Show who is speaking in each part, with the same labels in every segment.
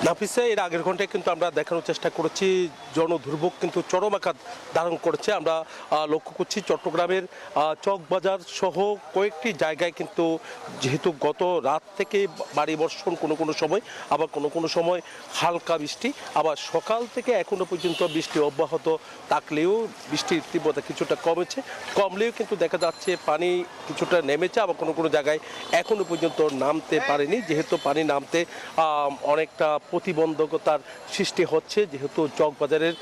Speaker 1: নাফিসে এর আগের ঘন্টায় কিন্তু আমরা দেখানোর চেষ্টা করেছি জনদুর্ভোগ কিন্তু চরম আকার ধারণ করেছে। আমরা লক্ষ্য করছি চট্টগ্রামের চকবাজার সহ কয়েকটি জায়গায় কিন্তু যেহেতু গত রাত থেকে ভারী বর্ষণ কোনো কোনো সময়, আবার কোনো কোনো সময় হালকা বৃষ্টি, আবার সকাল থেকে এখনো পর্যন্ত বৃষ্টি অব্যাহত থাকলেও বৃষ্টির তীব্রতা কিছুটা কমলেও কিন্তু দেখা যাচ্ছে পানি কিছুটা নেমেছে, আবার কোনো কোনো জায়গায় এখনো পর্যন্ত নামতে পারেনি। যেহেতু পানি নামতে অনেকটা প্রতিবন্ধকতার সৃষ্টি হচ্ছে, যেহেতু চকবাজারের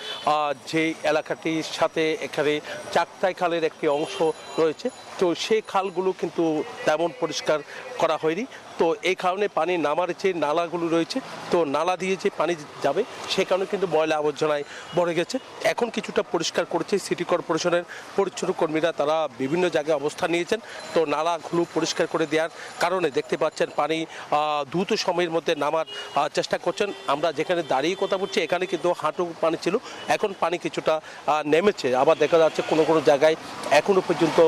Speaker 1: যে এলাকাটির সাথে এখানে চাকতাই খালের একটি অংশ রয়েছে, তো সেই খালগুলো কিন্তু তেমন পরিষ্কার করা হয়নি। তো এই কারণে পানি নামার যে নালাগুলো রয়েছে, তো নালা দিয়ে যে পানি যাবে সে কারণে কিন্তু ময়লা আবর্জনায় ভরে গেছে। এখন কিছুটা পরিষ্কার করেছে সিটি কর্পোরেশনের পরিচ্ছন্ন কর্মীরা, তারা বিভিন্ন জায়গায় অবস্থান নিয়েছেন। তো নালাগুলো পরিষ্কার করে দেওয়ার কারণে দেখতে পাচ্ছেন পানি দ্রুত সময়ের মধ্যে নামার চেষ্টা করছেন। আমরা যেখানে দাঁড়িয়ে কথা বলছি এখানে কিন্তু হাঁটু পানি ছিল, এখন পানি কিছুটা নেমেছে। আবার দেখা যাচ্ছে কোনো কোনো জায়গায় এখনো পর্যন্ত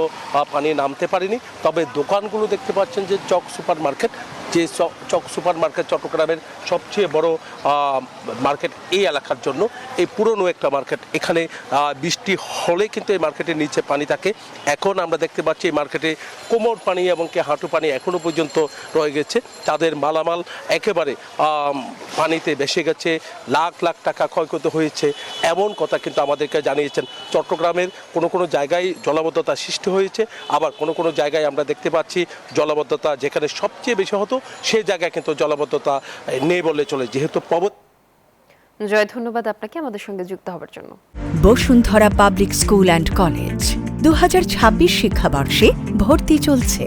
Speaker 1: পানি নামতে পারেনি। তবে দোকানগুলো দেখতে পাচ্ছেন যে চক সুপার মার্কেট, যে চক সুপার মার্কেট চট্টগ্রামের সবচেয়ে বড় মার্কেট এই এলাকার জন্য, এই পুরনো একটা মার্কেট। এখানে বৃষ্টি হলে কিন্তু এই মার্কেটের নিচে পানি থাকে। এখন আমরা দেখতে পাচ্ছি এই মার্কেটে কোমর পানি এবং কি হাঁটু পানি এখনো পর্যন্ত রয়ে গেছে। তাদের মালামাল একেবারে পানিতে ভেসে গেছে, লাখ লাখ টাকা ক্ষয়ক্ষতি হয়েছে এমন কথা কিন্তু আমাদেরকে জানিয়েছেন। চট্টগ্রামের কোনো কোনো জায়গায় জলাবদ্ধতা সৃষ্টি হয়েছে, আবার কোনো কোনো জায়গায় আমরা দেখতে পাচ্ছি জলাবদ্ধতা যেখানে সবচেয়ে বেশি হতো সেই জায়গায় কিন্তু জলাবদ্ধতা নেই বললে চলে। যেহেতু
Speaker 2: জয়, ধন্যবাদ আপনাকে আমাদের সঙ্গে যুক্ত হওয়ার জন্য।
Speaker 3: Bashundhara public school and college 2026 শিক্ষাবর্ষে ভর্তি চলছে।